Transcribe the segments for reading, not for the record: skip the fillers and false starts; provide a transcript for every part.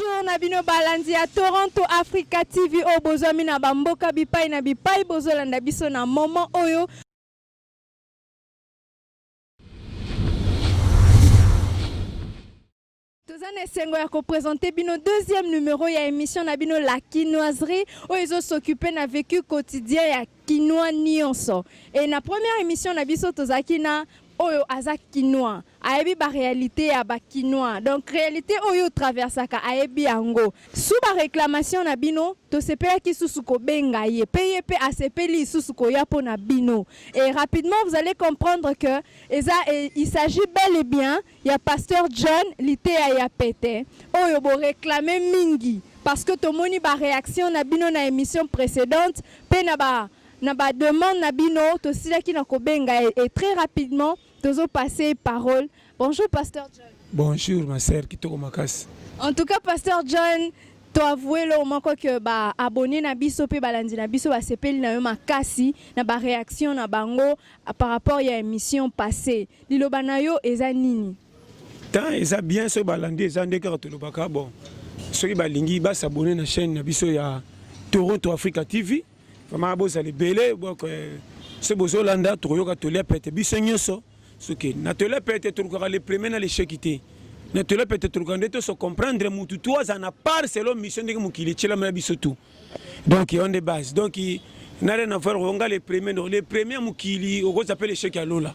Bonjour Nabino Balandi à Toronto Africa TV o bozami na bamboka bipai na bipai bozolanda biso na moment oyo. Tozane sengo ya présenter bino deuxième numéro ya émission na bino la quinoiserie où ils ont s'occupé na vécu quotidien ya quinoa nyonso. Et na première émission na biso tozaki na oyo aza quinoa ayebi ba réalité ya ba quinoa donc réalité oyo traversaka ayebi yango sous ba réclamation na bino to sepelaki susu ko benga ye paye pe asepeli susu ko ya pona bino et rapidement vous allez comprendre que il s'agit bel et bien ya pasteur John lité ya pété oyo bo réclamer mingi parce que to moni ba réaction na bino na émission précédente pe na ba demande na bino to silaki na ko benga et très rapidement Tozo passer parole. Bonjour Pasteur John. Bonjour ma sœur Kitoko Makas. En tout cas Pasteur John, to avoué le moment que ba abonné na biso pe balandi na biso ba sepeli na yo makasi na ba réaction na bango par rapport à émission passée. Liloba na yo eza nini? Tant eza bien so balandi eza ndeka to lobaka bon. Soki balingi ba s'abonner na chaîne na biso ya Toronto Africa TV. Vraiment boza le belé donc c'est bozolanda to yoka to le pete biso nyoso. Ce qui n'a peut-être les premiers dans l'échec. N'a peut-être se comprendre mutu toi en a part selon mission de mukili tchela mabiso tout. Donc il y a des bases. Donc il n'a rien à faire on les premiers mukili on s'appelle l'échec à lola.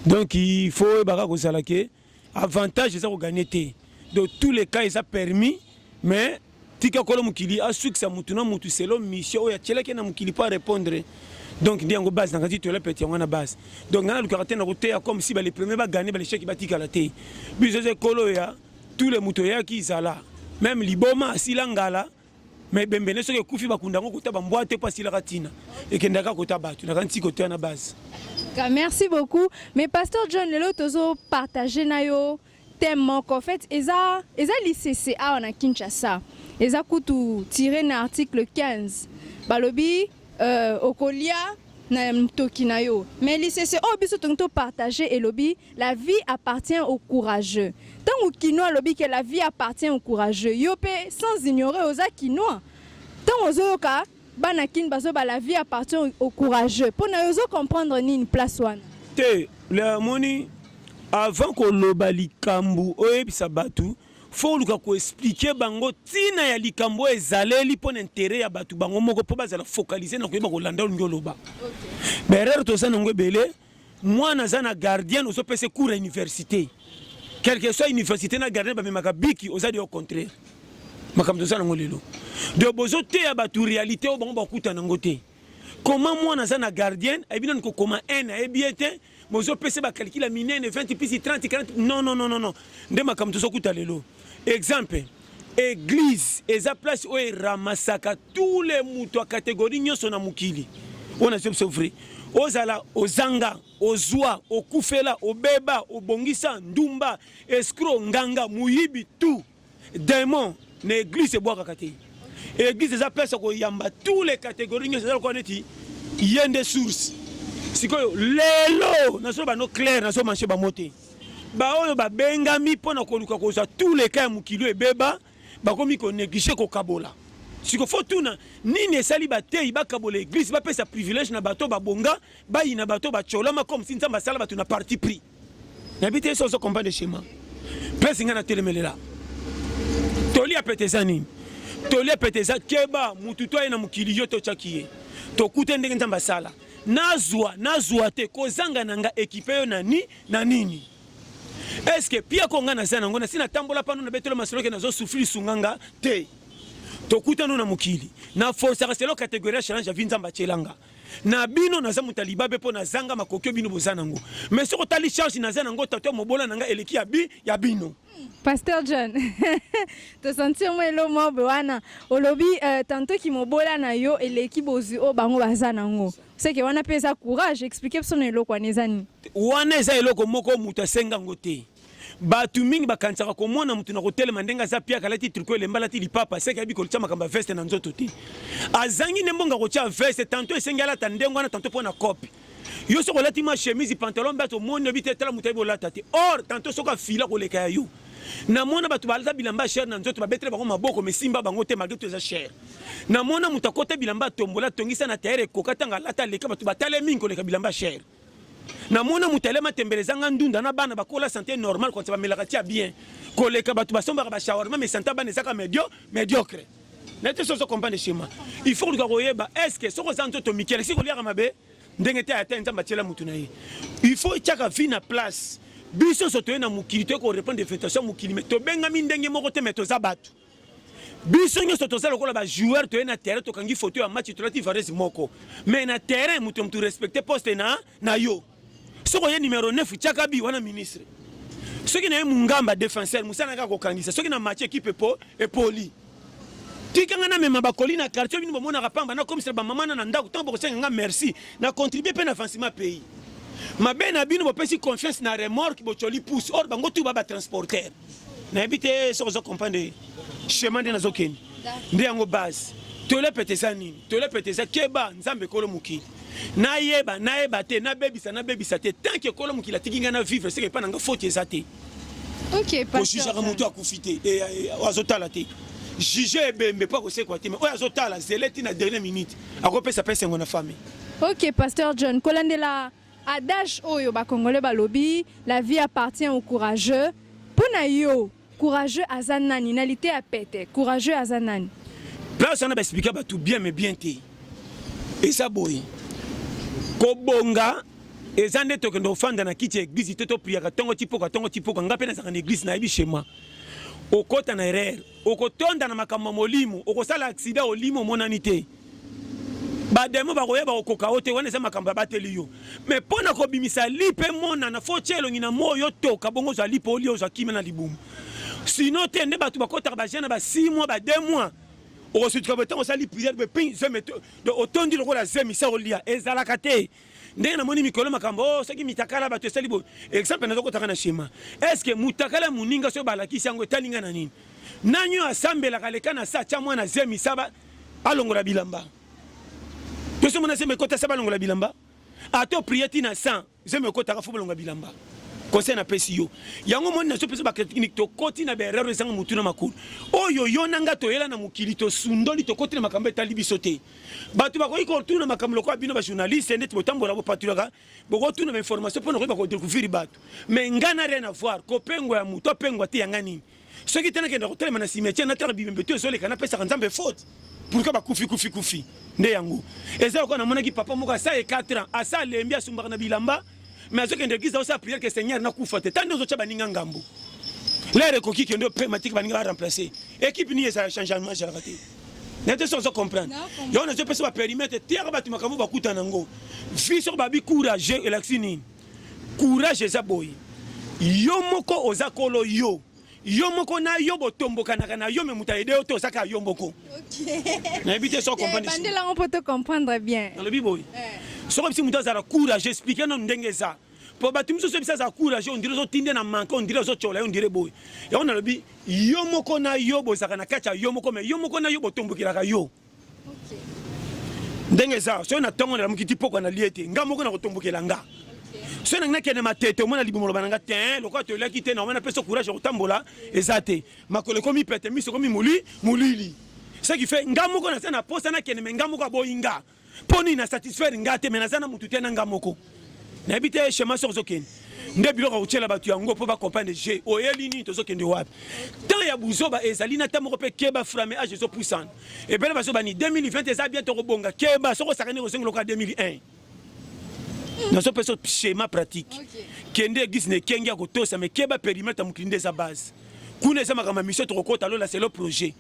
Donc il faut baka ko salake avantage ça gagner. Dans tous les cas il a permis mais tika kolo mukili a succès mutu na mutu selon mission ya tchela qui na mukili pas répondre. Donc il y a une base, donc il y a une base. Donc il y a comme si les premiers va gagner les chèques qui la thé. Puis tous les moutons qui sont là. Même les boma, si l'angala, mais ben ce que Koufi Bakundango kota bamboite pas si la ratina. Et que ndaka kota batu, na kanti côté na base. Merci beaucoup. Mais Pasteur John Lelo tozo partager na yo thème en fait eza l'ICCA en Kinshasa. Eza kutu tiré na article 15. Balobi Okolia na Tokinayo. Mais l'ICC biso tonto partager et lobby la vie appartient aux courageux. Tant au quinoa lobby que la vie appartient aux courageux. Yope sans ignorer aux quinoa. Tant aux oka banakin bazo ba la vie appartient aux courageux. Pour na yozo comprendre ni une place wana. Te le moni avant que lobali kambu oyebisa batu faut luka ko expliquer bango tina ya likambo ezaleli pour intérêt ya batu bango moko po bazala focaliser na ko ba kolanda ngoloba. Berere to sana ngobele mwana zana gardien ozo pese cours à université. Quelle que soit université na gardien ba memaka biki ozali au contraire. Makamdo sana ngolelo. De bozo te ya batu réalité o bango bakuta na ngote. Comment mwana zana gardien e bino ko comment un e biete mozo pese ba calcul la mine 20 puis 30 40 non. Nde makamdo so kuta lelo. Exemple, église, eza place où il ramassaka tous les moutons catégorie nyoso na mukili. On a c'est vrai. Ozala, ozanga, ozwa, okufela, obeba, obongisa, ndumba, escroc, nganga, muyibi, tout. Démon, l'église est boire kakate. Église eza place où yamba tous les catégories nyoso na koneti yende source. Siko lelo, na so ba no clair, na so manche ba moté. Ba oyo ba bengami pona koluka koza tous les cas mukilo ebeba ba komi ko négliger ko kabola siko fotuna nini esali ba tei ba kabola église ba pesa privilège na bato ba bonga ba ina bato ba cholama comme si nzamba sala bato na parti pris na bité so comprendre le schéma place ngana telemelela toli apetezani toli apeteza keba mututo ina mukili yoto chakiye to kutende nzamba sala nazwa te kozanga nanga équipe yo na nini. Est-ce que Pia Konga na zana ngona sina tambola pano na betelo masolo ke nazo souffrir sunganga te tokuta no na mukili na force restelo catégorie challenge vinza mbachelanga na bino na zamu taliba bepo na zanga makokyo bino bozana ngo mais soko tali charge na zana ngo tato mobola nanga eleki ya bino. Pasteur John, te sentir moi lo mo wana olobi tantôt ki mobola na yo eleki bozu o bango bazana ngo. C'est que wana pesa courage expliquer son eloko anezani. Wana eza eloko moko muta senga ngote. Batu mingi bakansaka komona mutu na hotel mandenga za pia kalati triko le mbalati lipapa seka biko chama kamba veste na nzoto te. Azangi nembonga ko cha veste tantôt esenga la tandengo na tantôt pona copie. Yo soko lati ma chemise pantalon bato mono bitela mutai bolata te. Or tantôt soka fila ko leka yo. namona bato balata bilamba cher na nzoto babetele bango maboko mesimba bango te malgré tout ça cher namona muta kota bilamba tombola tongisa na terre kokatanga lata leka bato batale mingi koleka bilamba cher namona mutalema tembelezanga ndunda na bana bakola santé normale quand ça va melaka tia bien koleka bato basomba ba shawarma mais santé bana saka médiocre n'était soso comprendre schéma il faut que koyeba est-ce que soko zanto to mikele si kolia mabe ndenge te atteindre matiela mutuna yi il faut chaka vie na place biso soto na mukili to ko répondre défaitation mukili mais to benga mi ndenge moko te meto za batu biso nyo soto za lokola ba joueur to na terrain to kangi photo ya match to lati varese moko mais na terrain mutu mtu respecter poste na yo soko ye numéro 9 chaka bi wana ministre soki na mungamba défenseur musana ka ko kangisa soki na match équipe po et poli tikanga na mema bakoli na quartier bino bomona rapamba na comme c'est ba mama na ndako tambo ko senga merci na contribuer pe na avancement pays mabe na bino bopesi confiance na remorque bocholi pousse or bango tu baba transporteur na habite so zo comprendre chemin de nazokeni ndi yango base tole petesa nini tole petesa keba nzambe kolo muki na yeba te na bebisa te tant que kolo muki la tikinga na vivre c'est que pas nga faute ezate OK pasteur ko jijaka mutu akufite et azotala te juger bembe pas ko c'est quoi mais oya azotala zeleti na dernière minute akopesa pesa ngona famille. OK pasteur John kolandela adage oyo ba congolais balobi la vie appartient aux courageux pona yo courageux azanani nalité à péter courageux azanani place on a expliqué ba tout bien mais bien té et ça boy ko bonga ezande to kendo fanda na kiti église to prier ka tongo tipo ngape na za église na ibi schéma okota na erreur okotonda na makambo molimo okosala accident olimo monanité bademo bakoyeba okoka ote wana eza makambo bateli yo mais pona ko bimisa lipe mona na fochelo ngina moyo toka bongo za lipe oli oza kime na libumu sinon te ne batu bakota ba jana ba 6 mois ba 2 mois okosutika betango sali prière be pin ze meto de otondi lokola zemi sa olia ezala kate ndenge na moni mikolo makambo saki mitakala batu esali bo exemple na zokotaka na schéma est-ce que mutakala muninga so balakisi yango etalinga na nini nanyo asambela kaleka na sa cha mwana zemi saba alongola bilamba to se mona se mekota saba alongola bilamba ato prieti na 100 zemi kota ka fubolonga bilamba conseil na pesi yo yango moni na so pesa ba technique to koti na berero ezanga mutuna makulu oyo yo nanga to yela na mukili to sundoli to koti na makambo etali bisote batu bakoyi ko tuna makambo lokwa bino ba journaliste net botambola bo patulaka boko tuna information pona ko ba ko découvrir batu mais ngana rien à voir ko pengo ya muto pengo ti yangani soki tena kenda ko telema na cimetière na tara bibembe to ezole kana pesa nzambe faute pourquoi ba kufi nde yango ezalo ko na mona ki papa moko sa e 4 ans asa lembi asumba na bilamba mais ce que l'église a aussi prié que Seigneur n'a pas fait tant d'autres choses baninga ngambo l'air coquille qui est prématique baninga remplacer équipe ni ça changement j'ai raté n'était sans comprendre il y a une espèce de périmètre terre batu makambo bakuta nango vie sur babi courage et l'axini courage za boy yo moko ozakolo yo moko na yo botombo kana yo me mutaide oto saka yo moko OK na habité sans comprendre bandela on peut te comprendre bien dans le biboy so comme si mutu azala courage expliquer non ndenge za po batu miso so bisa za courage on dirait zo tinde na manka on dirait zo chola on dirait boy ya on a lobi yo moko na yo bozaka na kacha yo moko me yo moko na yo botombokilaka yo OK ndenge za so na tongo na mukiti poko na liete nga moko na kotombokela nga so na kene matete mona libumolo bananga te lokwa to laki te na mona peso courage otambola ezate makole komi pete miso komi mulili ce qui fait nga moko na sana posa na kene nga moko boyinga poni na satisfaire ngate menazana mutu tena ngamoko na habite schéma sur zokeni nde biloko uchela batu yango po ba comprendre je oyeli ni to zokende wapi tant ya buzoba ezali na tamoko pe keba frame age zo puissant et bela baso bani 2020 eza bientôt robonga keba soko sakane ko loka 2001 na so peso schéma pratique kende gisne kengia ko tosa me keba périmètre mukinde za base kuna eza makama mission to kokota lola c'est le projet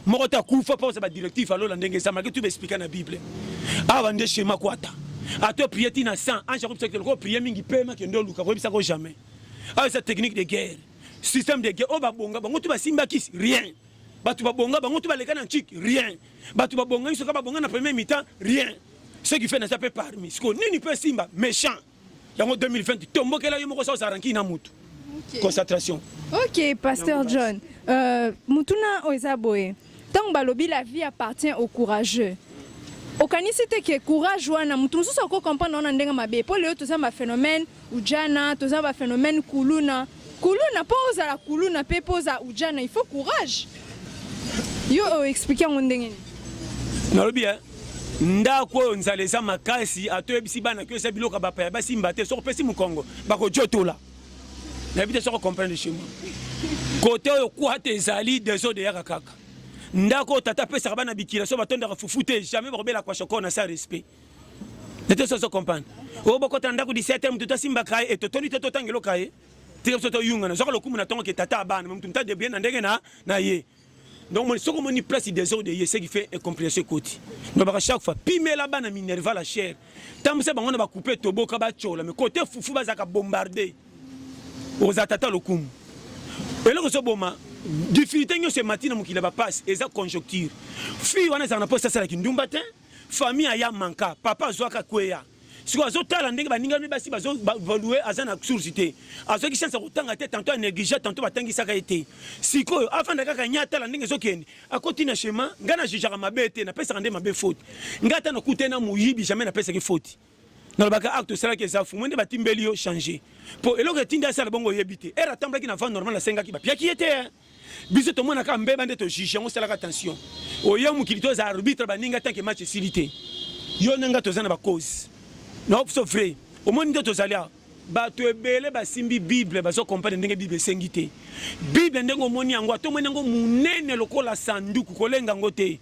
moko ta kufa pa ba directif alola ndenge za malgré tout expliquer na bible awa nde schéma kwata ato prier tina 100 ange ko psekelo ko prier mingi pema ke ndo luka ko bisa ko jamais awa sa technique de guerre système de guerre o ba bonga bango tu ba simba kis rien batu ba bonga bango tu ba lekana nchik rien batu ba bonga iso ka ba bonga na premier mi-temps rien ce qui fait na ça peut parmi ce ko nini peut simba méchant yango 2020 tombokela yo moko sa ranki na mutu concentration. OK pasteur John mutuna oizaboye tant balobi la vie appartient aux courageux. Okanisi te ke courage wana mutu mususu ko comprendre na ndenga mabe po leo toza ma phénomène ujana toza ba phénomène kuluna kuluna po ozala kuluna pe po za ujana il faut courage yo expliquer mon ndenge nalobi ndako oyo nzala eza makasi atoyebisi bana kio eza biloko bapaya basimba te soko pesi mokongo bakojotola nayebi te soko comprendre chez moi kote oyo kwata ezali desode yaka kaka ndako tata apesaka bana bikila so batondaka fufu te jamais bakobela kwa shoko na sa respect nete so comprendre oyo bokota ndako 17 mutu tasimbaka ye etotoni te totangeloka ye tika biso toyungana soka lokumu na tongo ke tata abana mutu mutadebie na ndenge na ye donc ce qu'on dit place des ordres de ce qui fait incompréhension côté donc à chaque fois pimer là-bas na minerva la chair tant que ça on va couper tobo ka ba chola mais côté fufu bazaka bombarder aux atata lokumu et là que so boma difficulté nyo ce matin mukila ba passe et ça conjoncture fille wana za na poste ça la kindumba te famille aya manka papa zwaka kweya siko azotala ndenge baninga basi bazovaluer aza na source te azoki chance kotanga te tantôt négligé tantôt batangisaka ete sikoyo afanda kaka nyatala ndenge ezokende akoti na chemin nga na jujaka mabe te napesaka nde mabe faute nga ata nakute na moyibi jamais napesaki faute nalobaka acte osalaki eza fu mwende batimbeli yo changer po eloko etindi asala bongo oyebi te ere atambulaki na vent normal asengaki bapiaki ye te biso tomonaka mbeba nde tojuge yango osalaka attention oye mokili to eza arbitre baninga tanke match esili te yo nanga toza na bacause non c'est vrai au monde de tozalia bato ebele basimbi bible bazo comprendre ndenge bible esengi te bible ndenge omoni yango to moni yango munene lokola sanduku kolenga ngo te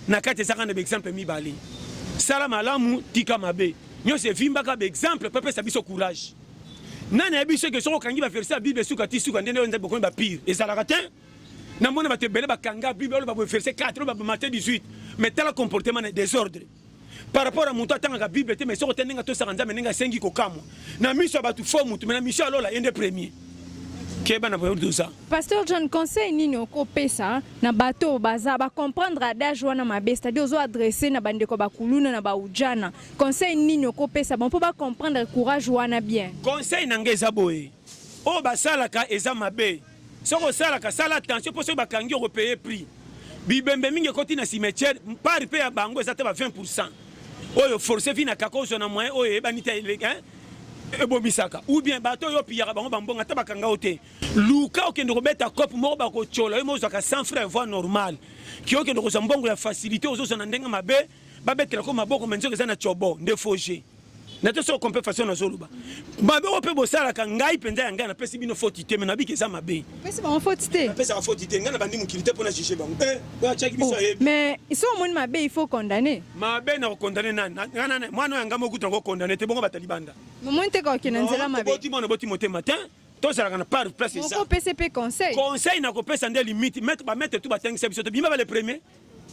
na kati ezaka na exemple mibale sala malamu tika mabe nyose vimbaka ba exemple pepe sa biso courage nana ya biso ke soko kangi ba verset bible suka ti suka ndenge nza bokoni ba pire ezalaka te na mona bato ebele bakanga bible ba verset 4 ba Matthieu 18 mais tel comportement de désordre par rapport à mon temps la Bible mais sur tenenga to saranda menenga sengi ko kamo na mission ba tu fo mutu mais na mission alors la yende premier keba na pour ça pasteur John conseil nini okopesa na bato baza ba comprendre adage wana mabe c'est-à-dire ozo adresser na bandeko bakuluna na ba ujana conseil nini okopesa bon pour ba comprendre courage wana bien conseil na ngeza boye o basala ka eza mabe soko sala ka sala attention pour so ba kangi ko payer prix bibembe mingi koti na cimetière par pe ya bango eza te ba 20%. Oyo forcé vina kakozo na moyen oyo ebanita ebomisaka ou bien bato yo piyaka bango bambonga ta bakanga ote luka okende kobeta kope moko bakochola yo mozaka sans frère voie normal ki okende koza mbongo ya facilité ozoza na ndenge mabe babetela ko maboko menzoka za na chobo nde foje na te so kompe façon na zoluba mabe ope bosala ka ngai penza ya ngai na pesi bino faute te mais na biki za mabe pesi ba faute te na pesi ba faute te ngai na bandi mukilité pona juger bango ba chaki biso ye mais iso mon mabe il faut condamner mabe na condamner nana mwana yanga mokuta ngo condamner te bongo batalibanda mon te ko kina nzela mabe boti mona boti mote matin to sala na par place ça ko PCP conseil na ko pesa ndé limite mettre tout batangisa biso to bima ba le premier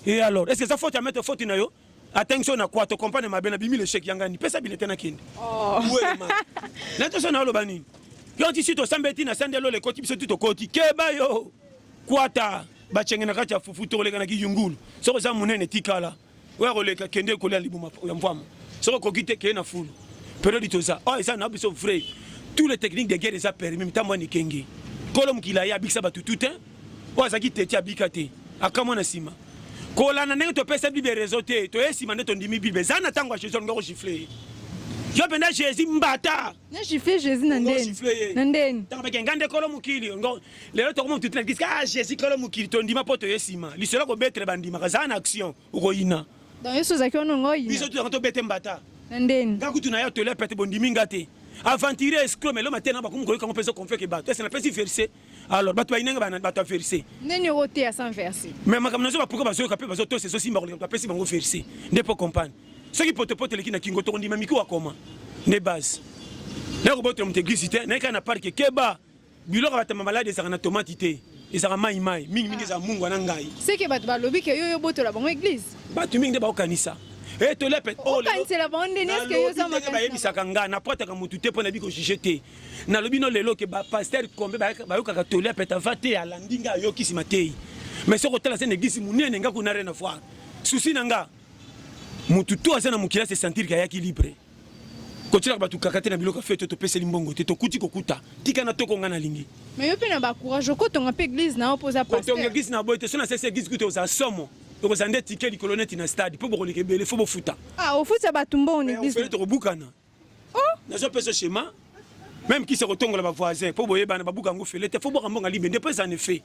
et alors est-ce que ça faute à mettre faute na yo attention na quoi to comprendre mabe na bimi le chèque yanga ni pesa bilete na kindi ouais ma na to sona lo bani yo ti sito sambeti na sandelo le koti biso tout koti keba yo kwata ba chengena kati ya fufu to leka na kiyungulu soko za munene tikala wa ko leka kende ko le libuma ya mvamo soko kokite ke na fulu période to ça oh ça na biso vrai tous les techniques de guerre ça permis mitambo ni kengi kolo mukila ya bikisa batu tout hein wa zaki tete abikate akamo na sima kola na ndenge to pesa bible réseauté to esima nde to ndimi bible za na tango Jésus ngoko gifler yo penda Jésus mbata na gifler Jésus na ndeni tango beke ngande kolo mukili ngo lelo to ko mutu tena kiska Jésus kolo mukili to ndima poto esima lisela ko betre bandima kaza na action ukoina donc yeso zaki ono ngoyi biso to bete mbata na ndeni ngakutu na ya to le pete bondimi ngate aventurer escroc mais le matin na bakumu ko ko pesa confier ke bato est-ce na pesi verser alors bato bainenga bana bato verser neni roté à sans verser mais makamnazo ba pourquoi bazo kapé bazo to c'est aussi mbarolo ba pesi bango verser ne pas comprendre ce qui pote pote leki na kingo to ndima miko akoma ne base na ko botre mteglisité na kana parke keba biloko batama malade za na tomate te ezaka mai mingi za mungu na ngai c'est que bato balobi ke yo boto la bango église bato mingi ba okanisa et to lepet oh c'est la bande n'est-ce que yo ça ma ba yebisaka nga na porte ka mutu te pona biko juger na lobi no lelo ke ba pasteur kombe ba yo kaka to lepet avate ala ndinga yo kisima te mais ce hôtel c'est une église munene nga kuna rien à voir souci nanga mutu to azana mukila se sentir ka yaki libre kotira ba tu kakate na biloko fait to pesa limbongo te to kuti kokuta tika na toko nga na lingi mais yo pe na ba courage ko to nga pe église na oposa pasteur to église na boite so na c'est église kuto za somo donc ça ndeti ke likoloneti na stade pour boko lekebele faut bofuta au futa batumba en église on fait to bukana oh na zo pesa schéma même qui se retombe là voisin pour boyer bana babuka ngo felete faut boka mbonga libe ndepes en effet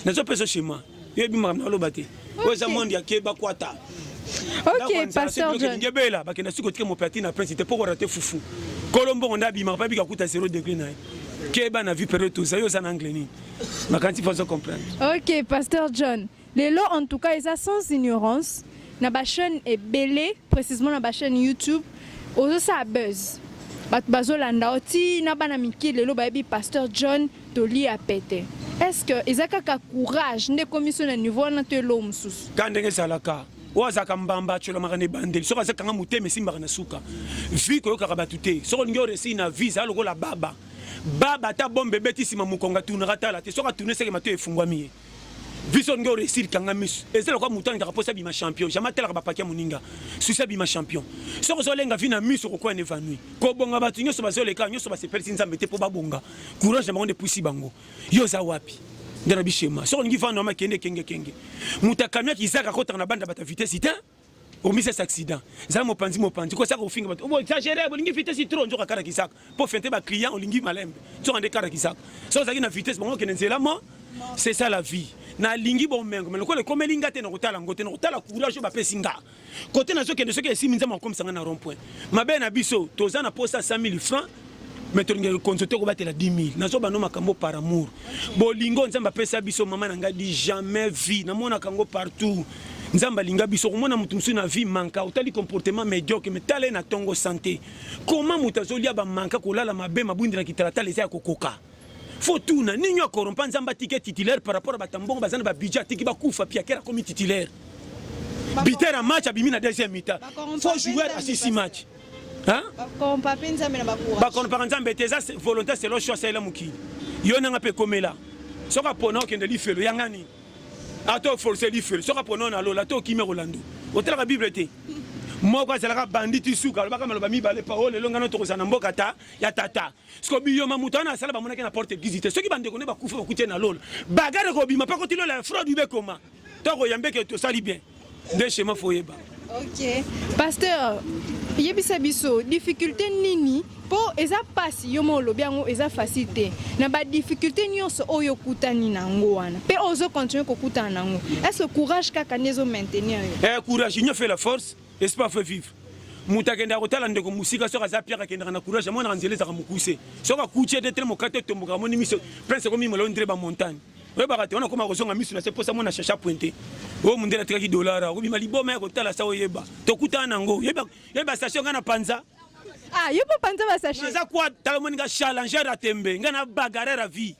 nazo peso chez moi yebi mama lo bate oza monde ya keba kwata. OK, pasteur John. Ngebela bakena siko tike mo platine na prince c'était pour rater foufou kolombo on a bima pa bika kuta 0 degré na keba na vie période tout ça yo ça en anglais ni makanti faut comprendre. OK, pasteur John. Les lots en tout cas ils sont sans ignorance na ba chaîne est belé précisément na ba chaîne YouTube ozo ça buzz. Bat bazolanda oti na bana miki lelo bayebi pasteur John Toli a pété. Est-ce que ezaka courage ne commission na niveau na te lo mususu quand ndenge salaka waza kambamba chola makane bandeli soka za kanga muteme simba na suka vi ko yoka batute soko ngyo resi na visa loko la baba ta bombe beti sima mukonga tunaka tala te soka tunese ke mato efungwa miye viso ngyo resi kanga misu ezela kwa mutanga takaposa bima champion jamatela ka bapakia muninga susa bima champion soko zolenga vina misu ko kwa nevanui ko bonga batu nyoso bazoleka nyoso basepelisi nzambe te po babonga courage na bango puisi bango yo za wapi ndana bishema soko ngi vano ma kenge mutakamia kizaka kota na banda bata vitesse ita au mise accident za mopanzi ko saka ufinga batu bo exagérer bo ngi vitesse trop njoka kara kisaka po fente ba client olingi malembe so ande kara kisaka so za na vitesse bango kenenzela mo c'est ça la vie na lingi bo mengo mais ko le komelinga te na kotala ngote na kotala courage ba pesinga côté na soki esimi nzama comme sanga na rond point mabe na biso toza na posta 100 000 francs mais tu as consulté au battre la 10 000. Nazo bano makambo par amour. Bolingo nzamba pesa biso mama nanga di jamais vie. Na mona kango partout. Nzamba linga biso mona mutu musu na vie manka utali comportement médiocre mais tale na tongo santé. Comment mutazolia ba manka kolala mabe mabundira kitalata les ya kokoka. Faut tout na ninyo korompa nzamba ticket titulaire par rapport à batambongo bazana ba budget tiki ba kufa pia kera comme titulaire. Biter un match abimi na deuxième mi-temps. Faut jouer à 6 matchs. Hein? Bakon par exemple teza volonté c'est le choix c'est la mukili yo nanga pe komela soka pona okende li felo yangani ato forcer li felo soka pona na lola to kimi rolando otela ka bible te moko azala ka banditi suka baka maloba mibale parole longa no to na mboka ta ya tata sko biyo mamutana sala ba monaka na porte visite soki bande kone ba kufa ba kutie na lola bagare ko bima pa ko tilo la fraude ube koma to ko yambe ke to sali bien de chemin foyeba. OK, pasteur yebisa biso difficulté nini po eza pasi yo mo lobiango eza facilité na ba difficulté nyonso oyo kutani nango wana pe ozo continuer ko kutana nango est-ce que courage kaka nezo maintenir yo courage il fait la force espoir fait vivre mutakenda kotala ndeko musika soka za pierre kenda na courage mona nzele za mukuse soka kuche de très mokate tomboka moni miso prince ko mi molo ndre ba montagne we bakate ona koma kozonga miso na se posa mona chacha pointé o mundela tikaki dollar ko bima liboma ko tala sa oyeba to kutana ngo yeba station ngana panza yo po panza ba sachet naza kwa tala moni nga challenger a tembe ngana bagarre vie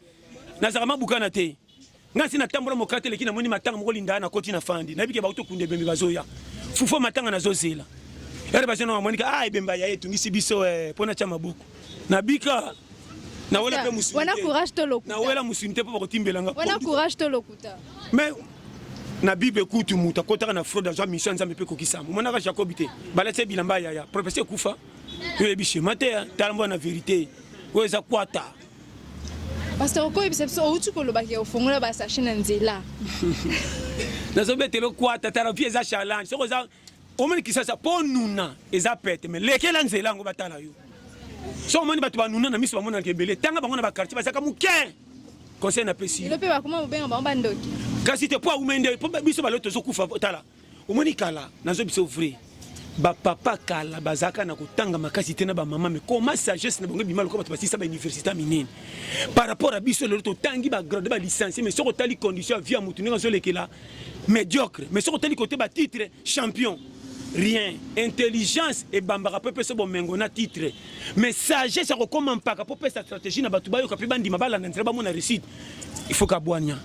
naza kama bukana te ngasi na tambola mokate lekina moni matanga moko linda na koti na fandi na bike ba to kunde bembe bazoya fufo matanga na zozela yare basena moni ka bemba ya yetu ngisi biso pona cha mabuku na bika na wala pe musu wana courage to lokuta na wala musunite po kotimbela nga wana courage to lokuta mais na bible kutu muta kotaka na fraude za mission nzambe pe kokisama mona ka Jacob te baletse bilamba ya professeur kufa yo ebiche mate talambo na vérité ko eza kwata pasteur ko ebiseso outu ko lobaki ofongola ba sachet na nzela nazo betelo kwata tala vie za challenge soko za omoni kisasa po nuna eza pete mais lekela nzela ngo batala yo so moni batu banuna na miso bamona kebele tanga bango na ba quartier bazaka muke conseil na pesi le pe ba comment obenga ba bandoki kasi te po umende po biso baloto zokufa tala omoni kala nazo biso vrai ba papa kala bazaka na kotanga makasi te na ba mama mais comment sagesse na bango bimalo ko batu basisa ba université minene par rapport à biso le to tangi ba grade ba licencié mais soko tali condition vie à mutu nga zo lekela médiocre mais soko tali côté ba titre champion rien intelligence et bambara pepe so bomengo na titre mais sagesse ko comment mpaka po pesa stratégie na batu bayo ka pe bandi mabala na nzela ba mona réussite il faut ka boanya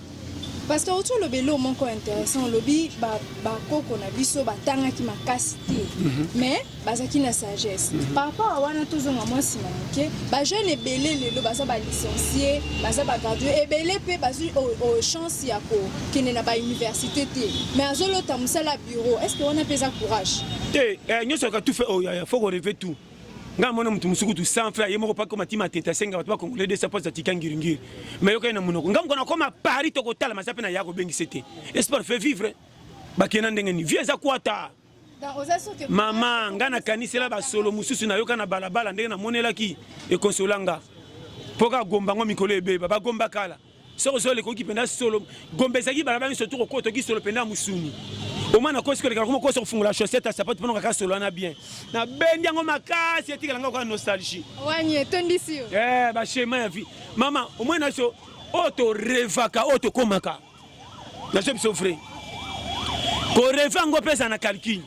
parce que autour le bélo mon intéressant lobby ba koko na biso batanga ki makasi te mais bazaki na sagesse par rapport à wana tozonga moi sima OK ba jeune ebele lelo baza ba licencié baza ba gradué ebele pe bazu au chance ya ko kene na ba université te mais azolo ta musala bureau est-ce que on a pesa courage te nyoso ka tout fait faut relever tout nga mona mutu musuku tu sans frère yemo pas comme matima teta senga batwa congolais de sa poste tikangiringiri mais yoka na munoko nga ngona koma Paris to kotala masape na yako bengi sete espoir fait vivre bakena ndenge ni vieza kwata mama nga na kanisela ba solo mususu na yoka na balabala ndenge na monela ki e consolanga poka gomba ngo mikolo ebeba ba gomba kala soko solo ko kipenda solo gombe saki bala ba surtout ko to ki solo penda musuni au moins na ko siko ko ko so fungula chaussette sapatu pona ka solo na bien na bendi ngo makasi etika nga ko nostalgie wanye tondisi ba schéma ya vie mama au moins na so auto revaka auto komaka na je souffrir ko reva ngo pesa na calcul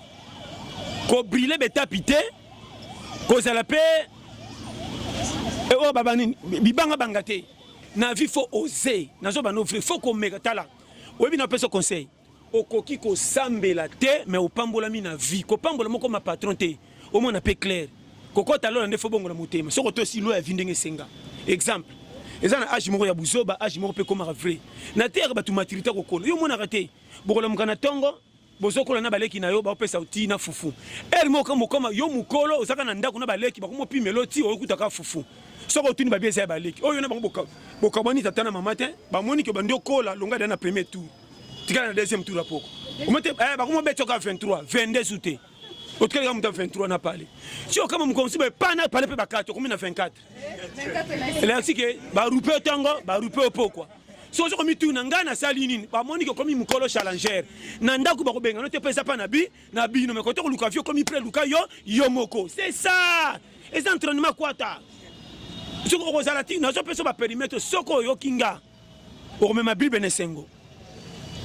ko briller betapité ko sala pe et oh baba nini bibanga bangate na vie faut oser nazo bano faut qu'on mega tala oyebi na pesa conseil okoki ko sambela te mais opambola mi na vie ko pambola moko ma patron te au moins na pe clair koko talo na defo bongo na motema soko to silo ya vindenge senga exemple ezana age moko ya buzoba age moko pe comme vrai na terre batu maturité ko kono yo mona raté bokola mukana tongo bozokola na baleki na yo ba pesa uti na fufu el moko mokoma yo mukolo osaka na ndako na baleki bakomo pimelo ti okutaka fufu soko tuni babie sa baleki oyo na bango bokaboni tata na mama te bamoni ke bandi okola longa na premier tour tika na deuxième tour apoko omote bakomo betoka 23 22 souté otkeli ka muta 23 na pale sio kama mkomsi ba pana pale pe bakati komi na 24 ela sike ba rupe tango ba rupe opokwa so so komi tuna ngana sali nini bamoni ke komi mukolo challenger na ndako bako benga no te pesa pa na bi no me koto luka vio komi pre luka yo moko c'est ça et entraînement quoi ta soko ko zalati na so peso ba périmètre soko yo kinga o me ma bible nesengo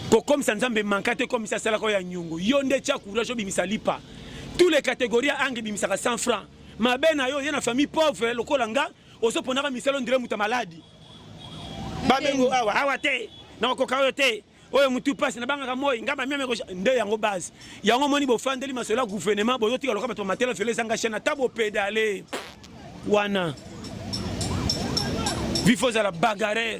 ko comme ça nzambe mankate comme ça sala ko ya nyungu yo nde cha courage bimisa lipa tous les catégories ange bimisa 100 francs ma bena yo na famille pauvre lokola nga oso ponaka misalo ndire muta maladi babengo awa te na ko kayo te oyo mutu passe na banga moyi ngamba miame ko nde yango base yango moni bo fandeli masola gouvernement bo yotika loka bato matela fele zanga chena tabo pédaler wana vifoza la bagarre.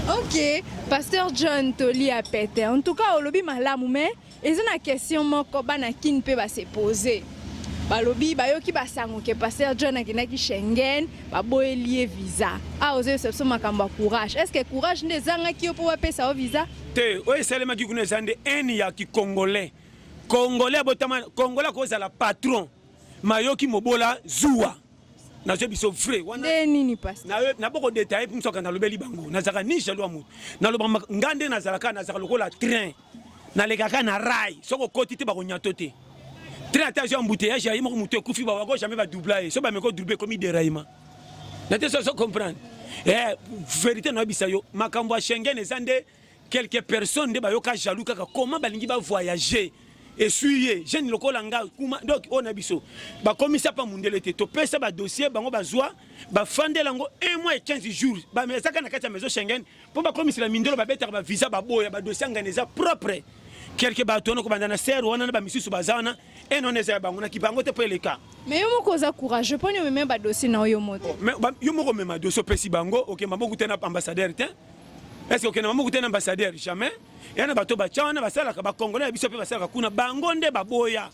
Ok, Pasteur John Toli a pété. En tout cas, au lobby malamu mais et c'est une question moko bana kin peut se poser. Ba lobby ba yo ki ba sango ke Pasteur John akina ki Schengen, ba boelie visa. Ah oser ce makamba courage. Est-ce que courage ne zanga ki po pesa o visa? Te, oye selema ki kuna zande eni ya ki congolais. Congolais botama Congolais ko za la patron. Mayoki mobola zuwa. Na je biso vrai wana nini passe na boko détail pour soka na lobeli bango na zaka ni jalo amu na lobamba ngande na zalaka na zaka lokola train na lekaka na rail soko koti te ba ko nyato te train atage embouteillage ya yimo mutu kufi ba ko jamais ba doubler so ba me ko doubler comme déraillement na te so comprendre vérité na bisa yo makambo a Schengen ezande quelques personnes de ba yo ka jaloux kaka comment balingi ba voyager essuyer jeune lokola nga kuma donc on a biso ba commissaire pa mundele te to pesa ba dossier bango bazwa ba fandela ngo 1 mois et 15 jours ba mesaka na kati ya maison Schengen pour ba commissaire la mindelo ba beta ba visa ba boya ba dossier nganeza propre quelque ba tono ko bandana ser wana na ba misusu bazana et non eza bango na kibango te pour le cas mais yo moko za courage je poni même ba dossier na yo moto mais yo moko même dossier pesi bango OK mambo kutena ambassadeur te est-ce que na mambo kutena ambassadeur jamais yana bato bachana basala ka ba Congolais biso pe basala kuna bango nde baboya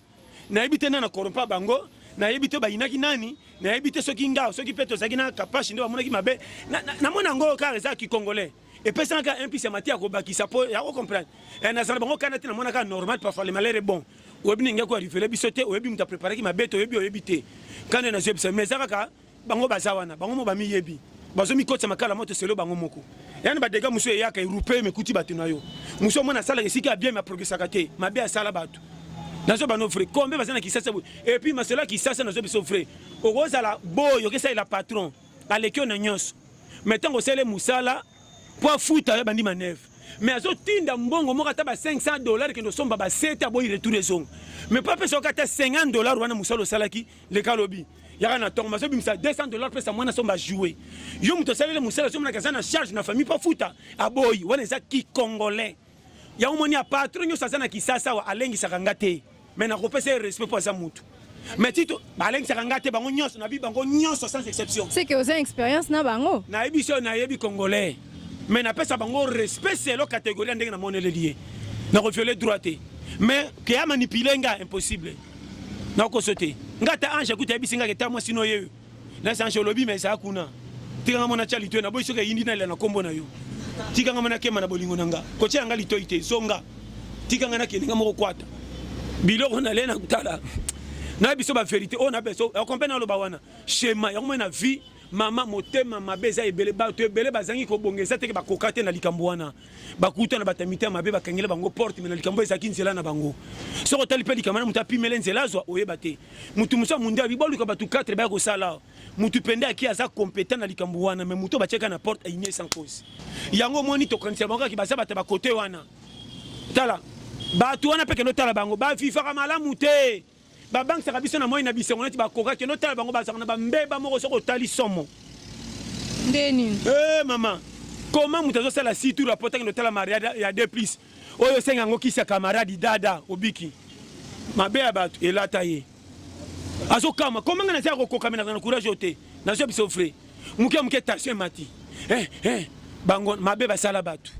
na yebite na korompa bango na yebite ba inaki nani na yebite soki ngao soki peto zaki na kapashi nde bamonaki mabe na mona ngo ka reza ki Congolais et pesa ka impuissance matia ko bakisa po ya ko comprendre et na sala bango kana te na mona ka normal parfois le malheur est bon oyebi ngeko arriver biso te oyebi muta préparer ki mabeto oyebi te kana na zebisa mais zaka bango bazawana bango mo ba mi yebi bazo mi kotsa makala moto selo bango moko yani ba dega muso yaka européen me kuti batu na yo muso mona sala resika bien ma progressaka te ma bien sala batu nazo bano frère kombe bazana ki sasa et puis masela ki sasa nazo biso frère okoza la boyo ke sa la patron alekio na nyonso metango sele musala po futa ya bandi maneve mais azo tinda mbongo moko ta ba $500 ke no somba ba 7 aboyi retour zone mais pas pesa ka ta $50 wana musalo salaki le kalobi yaka na tongo maso bimisa $200 pesa mwana somba jouer yo muto salele musala somna kazana charge na famille pa futa aboyi wana za ki congolais ya umoni a patron yo sasa ki sasa wa alengi sakangate mais na kopesa respect pour ça mutu mais tito balengi sakangate bango nyonso na bi bango nyonso sans exception c'est que vous avez expérience na bango na ebiso na yebi congolais mais na pesa bango respect c'est lo catégorie ndenge na monele lié na ko violer droité mais que a manipuler nga impossible na ko sauter ngata ange kuta bisinga ke tamwa sino yeyo na sanche lobi mais ça kuna tika ngama cha litwe na boy soka yindi na ile na kombo na yo tika ngama na kema na bolingo nanga ko tia nga litoi te zonga tika ngana ke ngama ko kwata biloko na lena kutala na biso ba vérité on a beso on comprend na lo bawana schéma ya na vie mama motema mabe za ebele bato ebele bazangi kobongeza te bakoka te na likambo wana bakuta na batamite mabe bakangela bango porte mais na likambo ezaki nzela na bango soko tali pe likamana mutu apimele nzela azwa oyeba te mutu musa munde abiboluka batu 4 ba kosala mutu pende aki aza compétent na likambo wana mais mutu bacheka na porte ainie sans cause yango moni tokanisa bango ki baza bata bakote wana tala batu wana peke no tala bango ba fifaka malamu te ba bank saka biso na moyi na bisengo neti bakoka ke no tala bango bazaka na bambeba moko soko tali somo ndeni maman comment mutu azosala si tour apotaki no tala mariage ya 2+ oyo senga ngo kisa camarade dada obiki mabe ya bato elata ye azokama comment ngana tia kokoka mena na courage ote na zo biso frère muke tension mati bango mabe basala bato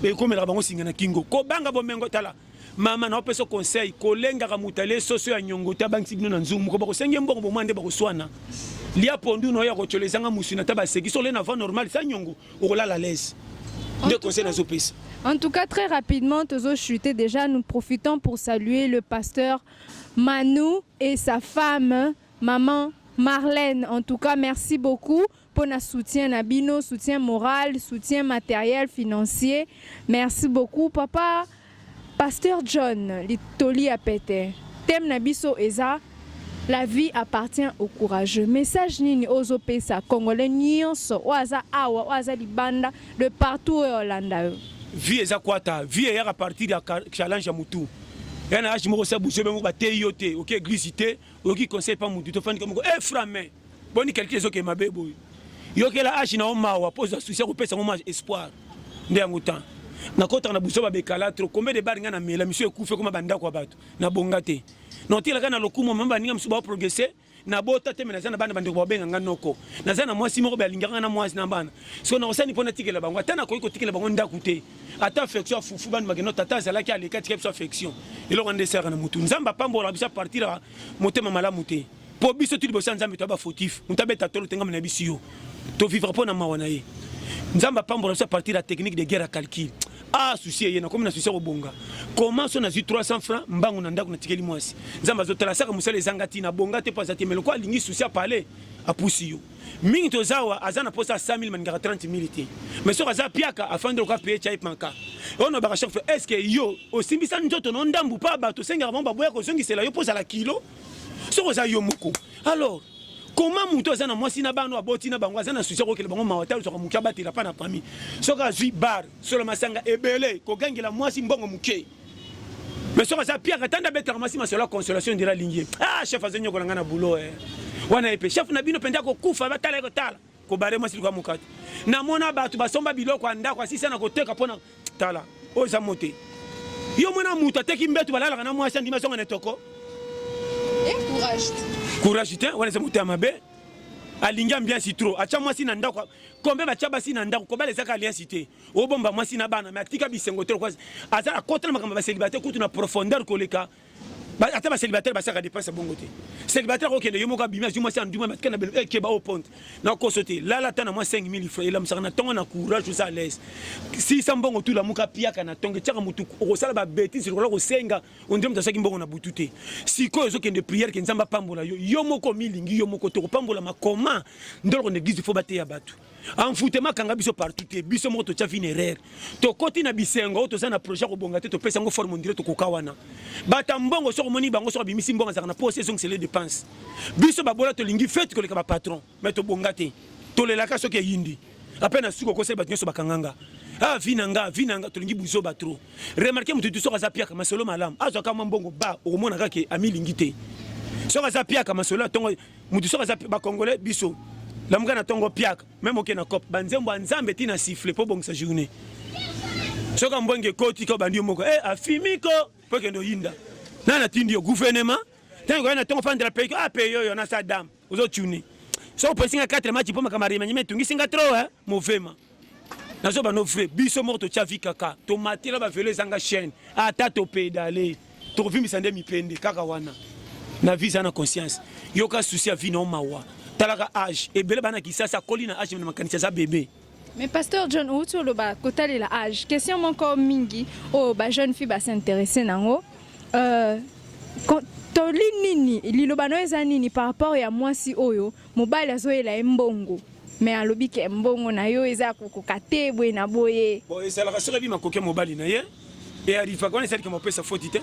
be komela bango singa na kingo ko banga bomengo tala mama na opeso conseil kolenga ka mutale soso ya nyongo ta banki bino na nzumu ko bakosenge mbongo bomande bakoswana lia pondu no ya kocholezanga musuna ta baseki so le na va normal sa nyongo okolala l'aise de conseil na zopesa. En tout cas, très rapidement, Tozo chuté déjà, nous profitons pour saluer le pasteur Manu et sa femme, maman Marlène. En tout cas, merci beaucoup pour notre soutien Nabino, soutien moral, soutien matériel, financier. Merci beaucoup, papa. Pasteur John, Litoli a pété. Thème Nabiso Eza, la vie appartient aux courageux. Message nini ozo pesa Congolais nyonso oaza awa oaza libanda de partout au Hollanda. Vie eza kwata, vie ya partir ya challenge ya mutu. Yana aji moko sa bouche bemo ba teyote, OK église té, OK conseil pas mutu to fani comme frame. Boni quelqu'un zo ke mabe boy. Yo ke la aji na mawa pose souci ko pesa mo espoir. Nde ngutan. Na kota na buso ba bekala trop combien de bar ngana mela monsieur ekufe comme banda kwa bato. Na bongate. Non tila kana lokumo mamba ninga msuba progresser. Na bota te mena zana bana bande ko benga nganoko na zana mwasi moko balinganga na mwasi na bana so na osani pona tikela bango atana ko tikela bango ndakute ata affection fufu bana mageno tata zala ki aleka tikela affection ilo ngande sera na mutu nzamba pambola bisa partir motema malamu te po biso tudi bosa nzambe to ba fautif mutabeta tolo tenga na bisiyo to vivre pona mawana ye nzamba pambola bisa partir la technique de guerre à calcul. Ah, souci yena comme na souci au bonga. Comment on a eu 300 francs mbangu na ndako na tikeli mwasi. Nzamba zotala saka musale zangati na bonga te pas atemelo kwa lingi souci a parler a pusiyo. Mingi tozawa azana posa 100 000 mangara 30 000 te. Mais so kaza piaka afande ko payer chai panka. On a ba chaque fois est-ce que yo osimbisa njoto no ndambu pa ba to senga bomba boya ko zongi sela yo posa la kilo. So kaza yo moko. Alors comment muto azana mwasi na bano aboti na bango azana souci ko kele bango mawata so ko mukia batela pa na pami. So ka zui bar solo masanga ebele ko gangela mwasi mbongo muke. Mais so kaza piaka tanda betela mwasi masolo consolation dira lingi. Ah chef azenyo ko ngana boulot wana epe chef na bino penda ko kufa batala ko tala ko bare mwasi ko mukati. Na mona batu basomba biloko anda kwa sisa na koteka pona tala. O za mote. Yo mona muta teki mbetu balala na mwasi ndima songa netoko. Courage te wana se muta mabe alinga bien citro acha mwasi na ndako kombe bacha basi na ndako ko balezaka alliance te obomba mwasi na bana mais atika bisengo te kwa azala kotana makamba ba célibataire kutu na profondeur koleka ata ba célibataire basaka dépense bongo te célibataire ko kende yo moka bimia du mwasi anduma matka na bel ke ba au pont na ko sote la la tana moi 5000 francs ela msaka na tongo na courage za l'aise si sambongo tu la muka piaka na tongo tiaka mutu ko sala ba bêtise ko la ko senga on ndem tasaki mbongo na butute si ko zo kende prière ke nzamba pambola yo moko milingi yo moko to ko pambola makoma ndolo ko église faut bater ya batu en foutema kanga biso partout te biso moko to tia funéraire to koti na bisengo to za na projet ko bonga te to pesa ngo forme ndire to ko kawana bata mbongo so ko moni bango so bimisi mbongo za na poser so c'est les dépenses biso babola to lingi fête ko le ka patron mais to bonga te to le laka so ke yindi apena suko ko se bat nyoso bakanganga ah vinanga to lingi buzo ba trop remarquez mutu to so ka za pia kama solo malam azo kama mbongo ba o mona ka ke ami lingi te so ka za pia kama solo tongo mutu so ka za ba congolais biso la mugana tongo piaka même okena cop banzembo nzambe tina siffler po bongisa journée soka mbonge koti ko bandio moko afimiko po kendo yinda nana tindi yo gouvernement tango na tongo fandela pe payo yo na sa dame ozo tuni so posinga 4 match po makamari manyime tungisinga trop mouvement na so ba no frère biso morto chavi kaka to matila ba velo zanga chaîne ata to pédaler to vimisa ndemi pende kaka wana na visa na conscience yo ka souci a vie no mawa talaka âge et bele bana ki ça colline âge na makanisa za bébé. Mais pasteur John Outo lo ba kotali la âge question mon ko mingi oh ba jeune fille ba s'intéresser nango toli nini liloba no eza nini par rapport ya mwasi oyo mobali azoyela mbongo mais alobi ke mbongo na yo eza kokoka te boye na boye bon esalaka soki abi makoki mobali na ye e arriva kona esaliki mopesa foti te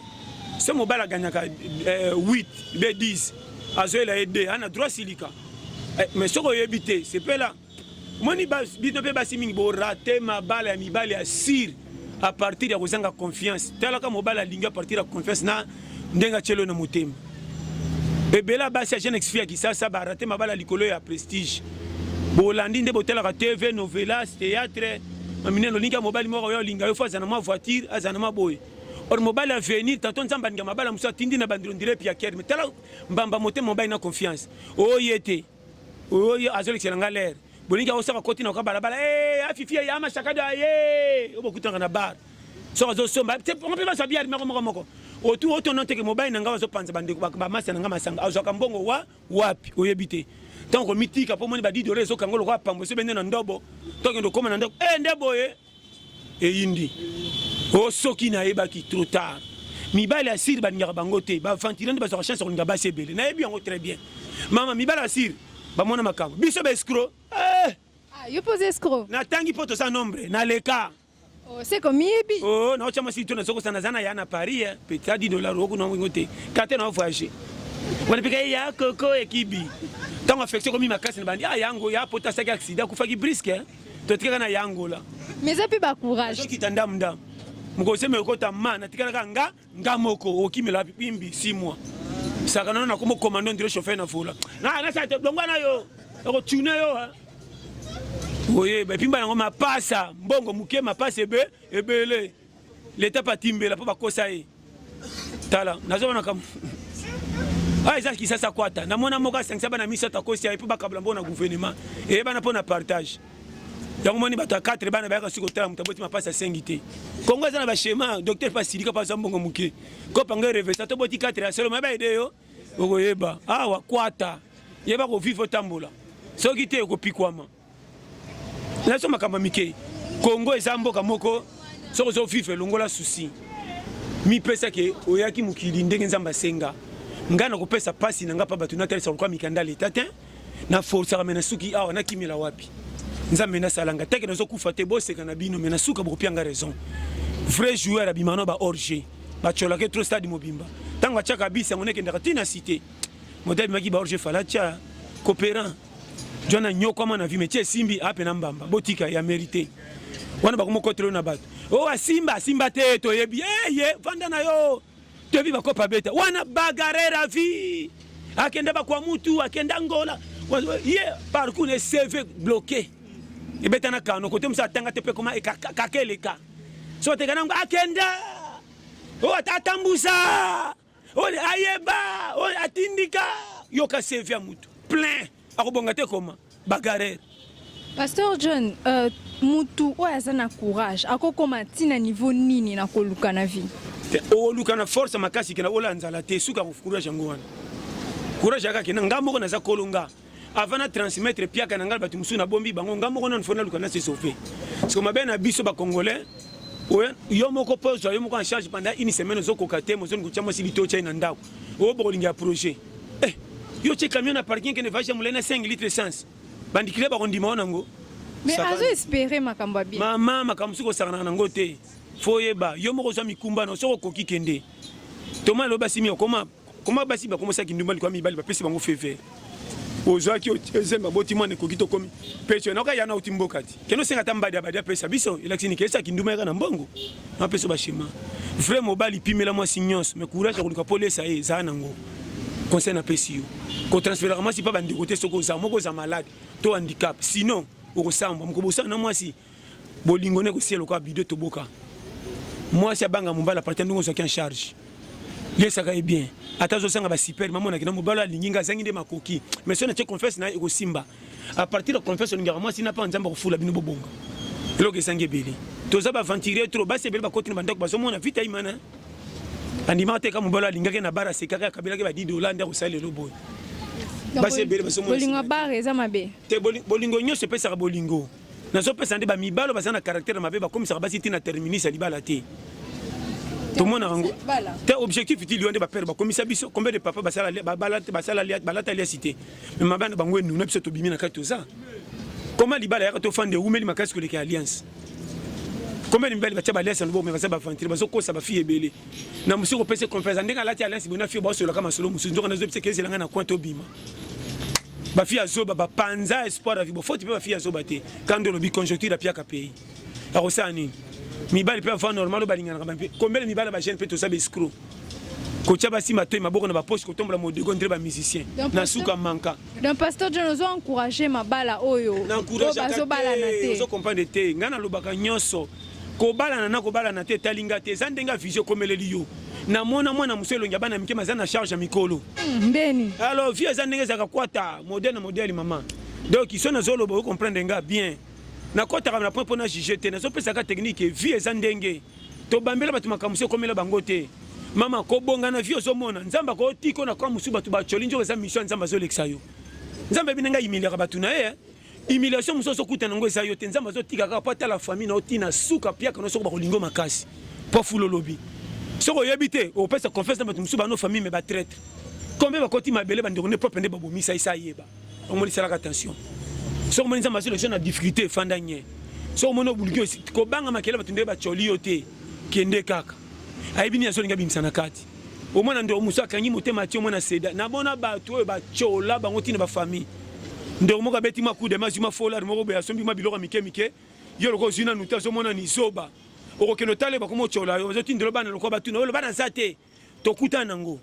se mobali aganyaka 8 be 10 azoyela ye 2 ana droit silika mais soki oyebi te sepela moni bino mpe basi mingi borate mabala ya mibali ya sire à partir ya kozanga confiance talaka mobali alingi a partir ya confiance na ndenga tielo na motema ebela basi ya jeune exfi ya kisasa barate mabala likolo ya prestige bolandi nde botelaka tv novelas théâtre maminene olingi ya mobali moko oyo olinga yo fo azana mwa voiture azana mwa boye or mobali avenir tanto nzambe alinga mabala mosusu atindi na bandiro ndire pia kere mais tala mbamba motema mobali na confiance oye te oyo azolekisela nga lere bolingi osaka koti na balabala afifi ya mashakado aye obokutanga na bar so azosomba mpe basabiari moko otu otono teke mobali na nga bazopanza bandeko bamasi na nga masanga azwaka mbongo wapi oyebi te ntango mitika mpo moni badidore ezokanga lokola pambo so bende na ndobo tokende okoma na ndako nde boye eyindi osoki nayebaki trop tard mibali ya sire balingaka bango te baventire nde bazwaka chance kolinga basi ebele nayebi yango très bien mama mibali ya sire bamona makambo biso baescro yo pose escro natangi mpo toza nombre naleka c'est comme yebi naotya mwasi to nazokosana naza na ya na paris peut-être à 10 dollars okuna wingo te kate na voyage wana pika ya koko ekibi ntango affection komi makasi na bandi yango ya pota saki accident kufaki briske totikaka na yango la mais eza mpe bacourage okita ndamu mokoseme okota ma natikalaka nga moko okimela pimbi 6 mois saka nano nakoma commando ndire chauffeur na vola nasate longwa na yo okotune yo oye bapimba yango mapasa mbongo muke mapasa ebele leta patimbela mpo bakosa ye tala nazobana kam eza kisasa kwata namona moko asangisa bana misato akosi ye mpo bakabula mpo na gouvernement eyebana mpo na partage yango moni bato ya 4 bana bayaka soki kotala moto aboti mapasi asengi te kongo eza na bashema docteur mpo asilika mpo aza mbongo moke kopanga revesa to boti 4 ya selo mayeba ede yo okoyeba awa kwata yeba kovivre otambola soki te ekopikwama naso makambo mike kongo eza mboka moko soki ozovivre longola susi mipesa ke oyaki mokili ndenge nzambe asenga ngai nakopesa pasi na ngai mpa bato natalisa lokwa mikanda leta te na forsaka me na suki awa nakimela wapi nzambe nasalanga teke nazokufa te boseka na bino me na suka bokopianga raison vrai joueur abimano ba orge bacolaka trop stade mobimba ntango atiaka bisi yango nekendaka ntina cité modele bimaki ba orge fala tia coopérant jona nyokwama na vi me tia esimbi ape na mbamba botika ya mérité wana bakomokotelo na bato asimba te toyebi ye vanda na yo toyebi bakopa beta wana bagarera vi akende bakwa mutu akende ngola ye parcours ne CV bloqué ebetana kano kote musa atanga te pe koma kakeleka so te kanango akenda atatambusa ayeba atindika yoka CV ya mutu plein akobonga te koma bagarera. Pasteur John, mutu oyo aza na courage akokoma ntina niveau nini na koluka na vie oluka na force makasi kena ola nzala te suka courage yango wana courage aka kena nga moko naza kolonga avant na transmettre piaka na ngal batu musu na bombi bango nga moko na nfona luka na se sauver parce que mabe na biso ba congolais yo moko pose yo moko en charge pendant une semaine ozokoka te mozo ngutia mo silito cha ina ndako o bolinga projet yo che camion na parking kene vache mulena 5 litres essence bandikile ba kondima onango mais azo espérer makambo bien mama makambo suko sakana nango te foyeba yo moko za mikumba na soko koki kende toma lo basi mi okoma basi ba komosa kindumba kwa mibali ba pesi bango feve ozaki ozemba boti mwana koki to komi pecho na ka yana utimbokati keno senga tambadi abadi pesa biso eleksini kesa kindumba kana mbongo na peso ba shima vrai mobali pimela moi signos mais courage ko luka polesa e za nango conseil na pesi yo ko transférer moi si pas bandi côté soko za moko za malade to handicap sinon okosamba mokobosa na mwasi bolingo ne ko sielo kwa bidé to boka mwasi abanga mumbala partir ndongo soki en charge lesaka bien atazo sanga ba super maman na kina mobala linginga zangi de makoki mais so na che confesse na eko simba à partir de confesse ngara mwasi na pa nzamba ko fula bino bobonga loke sange beli toza ba ventiler trop ba sebeli ba kotini bandako ba somona vita imana andima te ka mobala lingaka na bara sekaka kabila ke ba 10 dollars ndako sale lo boy ba sebeli ba somona bolingo bare za mabe te bolingo nyose pesa ka bolingo nazo pesa nde ba mibalo bazana caractère mabe ba komisa ba siti na terminus libala te tout le monde a un objectif utile de père ba commissaire biso combien de papa balata cité mais ma bande bango nous na biso to bimi na kati ça comment libala ya to fande umeli makasi ko le alliance combien de mbali batia alliance no mais ba fantir ba ko sa ba fille ebele na musi ko pese conférence ndenge alati alliance bona fille ba so la kama solo musi ndoka na zo pese kezi langa na kwento bima ba fille azoba ba panza espoir la vie bo faut ba fille azoba te quand on bi conjoncture la pia ka pays a rosani mibali pe avant normal balingana ka mpe combien de mibali ba jeune pe to sa be escroc ko tia ba sima to maboko na ba poche ko tombola modego ndre ba musicien na suka manka donc pasteur John ozo encourager mabala oyo na encourager bazo bala na te ozo comprendre te ngana lobaka nyonso ko bala na te talinga te zandenga vision komeleli yo na mona mwana muselo nya bana mike mazana charge mikolo mbeni alors vie zandenga zaka kwata modèle maman donc ils sont na zolo bo comprendre nga bien na kota na point pour na juger te na so pesa ka technique vie zandenge to bambela batu makamuso komela bango te mama ko bonga na vie ozomona nzamba ko tiko na kwa musu batu ba cholinjo za mission nzamba zo lexa yo nzamba binanga humilier batu na humiliation muso so kuta nango za yo te nzamba zo tika ka pata la famille na otina suka pia kana so ba kolingo makasi po fulo lobi so ko yebite o pesa confesse na batu musu ba no famille me ba traître combien ba koti mabele ba ndone propre nde babo misa isa yeba on mo lisala attention so mo nzamba zo lexa na difficulté fandanye so mo no bulgyo ko banga makela batu nde ba choli yo te kende kaka aibini yazo linga bimsana kati omwana ndo musaka nyi motema ti omwana seda na bona bato oyo bachola bango tina ba famille ndo moka beti makude mazuma fola moko be asombi mabiloko mike yo loko zina nuta zo mona ni zoba okokeno tale bakomo chola yo zo tindelo bana loko batuna yo bana zate tokuta nango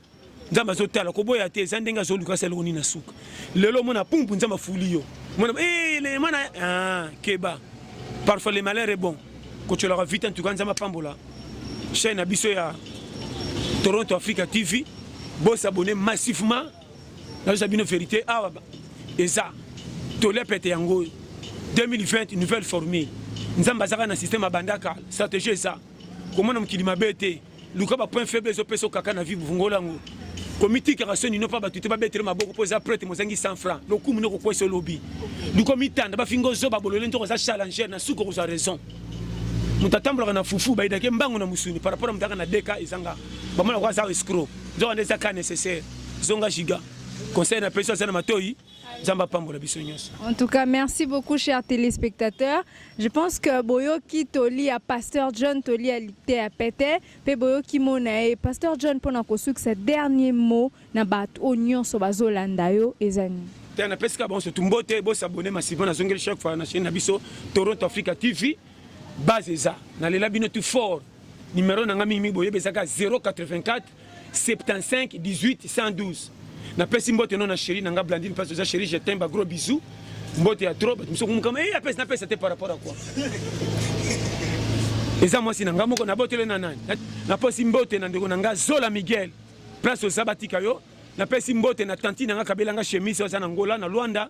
nzamba zo tala ko boya te zandenga zo luka selo ni na suka lelo mona pumpu nzamba fuli yo mona le mona keba parfois le malheur est bon ko chola vite en tout cas nzamba pambola chaîne abiso ya Toronto Africa TV bo s'abonner massivement dans Zabino vérité eza to le pété yango 2020 nouvelle formule nzamba zaka na système abandaka stratégie ça comment na mkilima bete luka ba point faible zo peso kaka na vivu ngolango comité création n'ino pas batute ba betere maboko poza prêtre mozangi 100 francs le coup munoko kwa so lobby luko mitanda ba fingo zo ba bolole ntoko za challenger na suko ko za raison mutatambola na fufu ba idake mbango na musuni par rapport mutaka na deka izanga ba mona kwa za escroc zo ndeza ka nécessaire zonga giga conseil na personne na matoi zamba pambola biso nyonso. En tout cas, merci beaucoup chers téléspectateurs. Je pense que Boyoki Toli à Pasteur John Toli à l'ité à pété pe Boyoki Monae Pasteur John pona kosuk ce dernier mot na bat oignon so bazolanda yo ezani. Tena peska bon se tumbote bo s'abonner massivement na zongeli chaque fois na chaîne na biso Toronto Africa TV base za na lela bino tout fort numéro na ngami mi boye bezaka 084 75 18 112. Na pesi mbote non na chérie nanga Blandine parce que chérie je t'aime ba gros bisous mbote ya trop muso comme ya pesi na pesi te par rapport à quoi eza moi si nanga moko na botele na nani na pesi mbote na ndeko nanga Zola Miguel place au sabatika yo na pesi mbote na tantine nanga kabela nga chemise za na Ngola na Luanda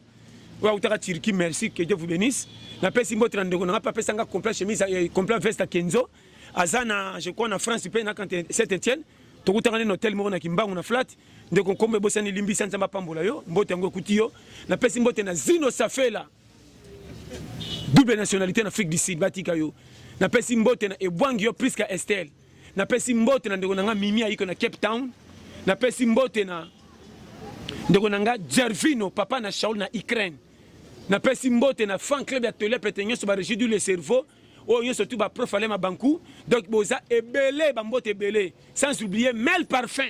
wa utaka Turquie merci que Dieu vous bénisse na pesi mbote na ndeko nanga pa pesa nga complet chemise complet veste Kenzo azana je crois na France pe na Saint-Étienne tokutanga ne hotel moko na Kimbangu na flat ndeko kombe bosani limbisa nzamba pambola yo mbote yango ekuti yo na pesi mbote na Zino Safela double nationalité en Afrique du Sud batika yo na pesi mbote na Ebwangi yo Priska Estelle na pesi mbote na ndeko nanga Mimi ayiko na Cape Town na pesi mbote na ndeko nanga Gervino papa na Shaul na Ukraine na pesi mbote na fan club ya Tolé petenyo so ba régidu le cerveau oh yo surtout ba prof ale mabanku donc boza ebele ba mbote ebele sans oublier Mel Parfum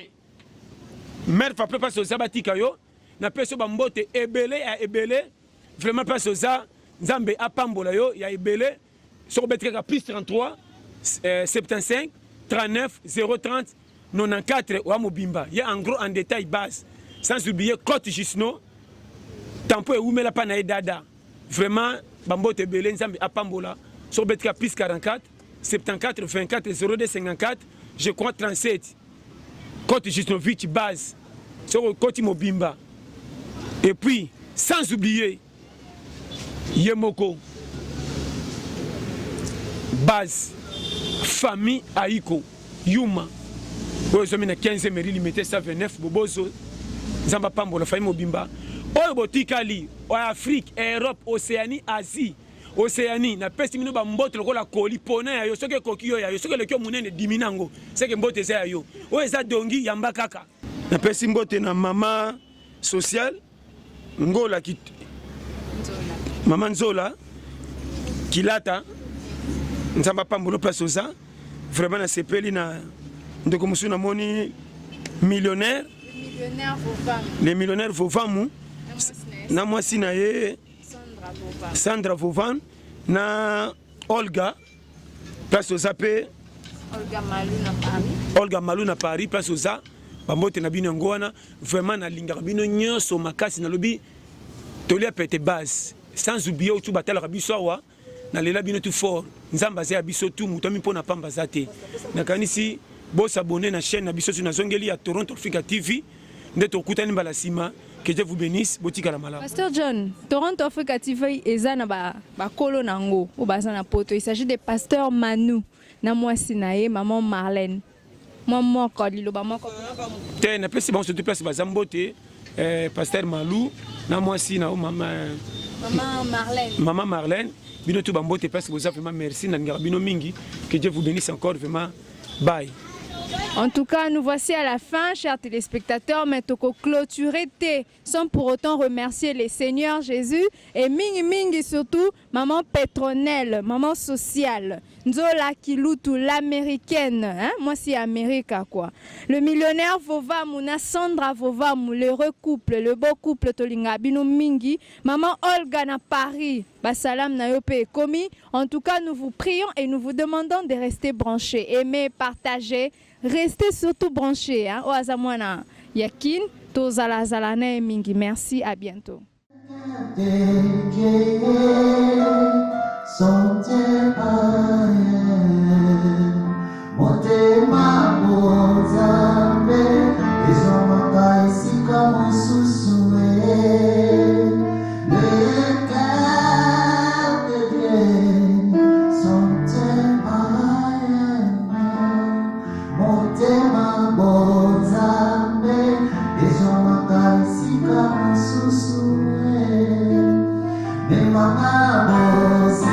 Mère fa pas aux abatika yo na peso ba mbote ebele a ebele vraiment pas aux nzambe apambola yo ya ebele so betreka plus 33 75 39 030 94 wa mobimba ya en gros en détail base sans oublier Côte Gisno tampo e umela pa na edada vraiment ba mbote ebele nzambe apambola so betreka plus 44 74 24 02 54 je crois 37 Côte Gisnovitch base sur Côte Mobimba et puis sans oublier Yemoko base famille Aiko Yuma ozomi na 15e limité 129 bobozo nzamba pambo la famille Mobimba oyo botikali o Afrique Europe Océanie Asie Océanie na pesi mino ba mbote lokola koli pona ya yo soki koki yo ya yo soki lekio munene diminango seke mbote za yo o eza dongi yamba kaka na pesi mbote na mama social ngola ki mama Nzola Kilata nzamba pambulo place oza vraiment na sepeli na ndeko musu na moni millionnaire les millionnaires Vovamu na mwasi na ye Sandra Vovan na Olga place oza pe Olga Malou na Paris place oza bambote na bino ngwana vraiment na lingaka bino nyonso makasi na lobi tolia pete base sans oublier tout batala biso awa na lela bino tout fort nzamba za biso tout mutami pona pamba zate na kanisi bo s'abonner na chaîne na biso na zongeli ya Toronto Africa TV ndeto kutani mbala sima que Dieu vous bénisse botika la malade. Pasteur John, Toronto Africa TV ezana ba kolo nango ou bazana poto. Il s'agit de pasteur Manu na mwasi na ye maman Marlène. Maman ko lilo ba moko. Te na pesi bon se déplace ba zambote pasteur Malou na mwasi na maman Marlène. Maman Marlène bino tout bambote parce que vous avez vraiment merci na ngabino mingi que Dieu vous bénisse encore vraiment. Bye. En tout cas, nous voici à la fin, chers téléspectateurs, mais toko clôturer sans pour autant remercier les Seigneurs Jésus et mingi mingi surtout maman Pétronelle, maman sociale, Nzola Kilutu, l'américaine, hein? Moi c'est Amérique quoi. Le millionnaire Vovamu, na Sandra Vovamu, le recouple, le beau couple Tolinga Bino Mingi, maman Olga na Paris, Basalam na yope komi. En tout cas, nous vous prions et nous vous demandons de rester branchés, aimer, partager. Restez surtout branchés. Hein? Oazamwana Yakin, Tozala Zalane Mingi. Merci, à bientôt. Mama,